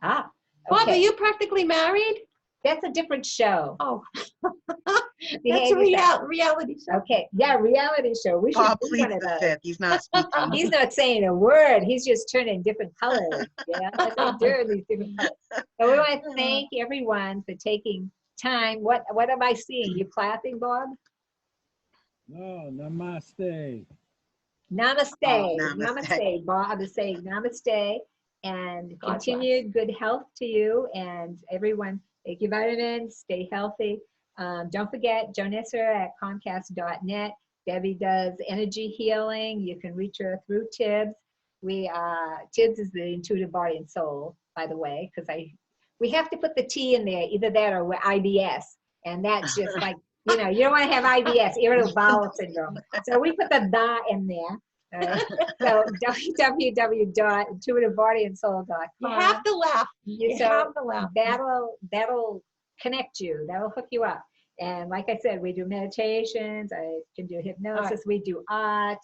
Okay. Bob, are you practically married? That's a different show. Oh, that's a reality show. Okay, yeah, reality show. We should do one of those. He's not speaking. He's not saying a word. He's just turning different colors. Yeah, that's what they're these different colors. So we want to thank everyone for taking time. What am I seeing? You clapping, Bob? No, namaste. Namaste. Oh, Namaste. Bob is saying namaste, and continued good health to you and everyone. Take your vitamins, stay healthy. Don't forget, Jonissa at Comcast.net. Debbie does energy healing. You can reach her through TIBS. TIBS is the Intuitive Body and Soul. by the way, because we have to put the T in there, either that or we're IBS. And that's just like, you know, you don't want to have IBS, irritable bowel syndrome. So we put the "da" in there. So www.intuitivebodyandsoul.com. You have to laugh. You So have to laugh. that'll connect you. That'll hook you up. And like I said, we do meditations. I can do hypnosis. We do art.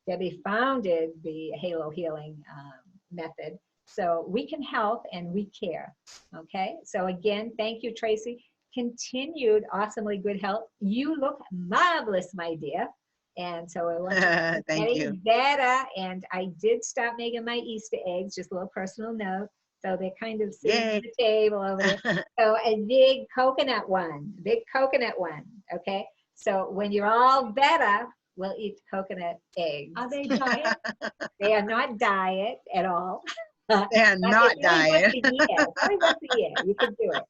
Debbie founded the Halo Healing method. So we can help and we care. Okay. So again, thank you, Tracy. Continued awesomely good health. You look marvelous, my dear. And so I want to Thank you. better. And I did stop making my Easter eggs, just a little personal note. So they're kind of sitting Yay. on the table over there. So a big coconut one. Okay. So when you're all better, we'll eat coconut eggs. Are they diet? They are not diet at all. They are not diet. Only once a year. You can do it.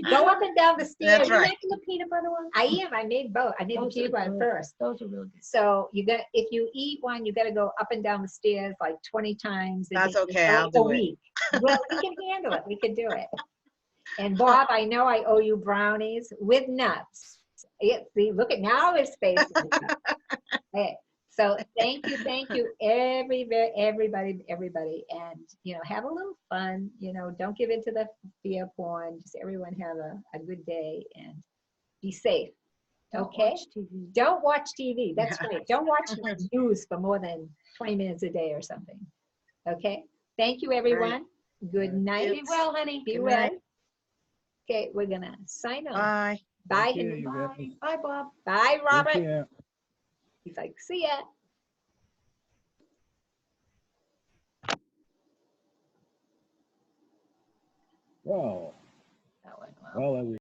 Go up and down the stairs. That's right. The peanut butter one? I am. I made both. I made the peanut butter first. Those are really good. So if you eat one, you got to go up and down the stairs like 20 times. That's okay. I'll do it. Well, we can handle it. We can do it. And Bob, I know I owe you brownies with nuts. See, look at now his face. Okay. So thank you, everybody, and you know, have a little fun. You know, don't give in to the fear porn. Just everyone have a good day and be safe. Okay. Don't watch TV. That's right. Don't watch news for more than 20 minutes a day or something. Okay. Thank you, everyone. Good night. Be well, honey. Be Good well. night. Okay, we're gonna sign off. Bye. Bye, Thank you, Henry. you Bye. guys. Bye, Bob. Bye, Take Robert. care. He's like, see ya. Well, That went well. well,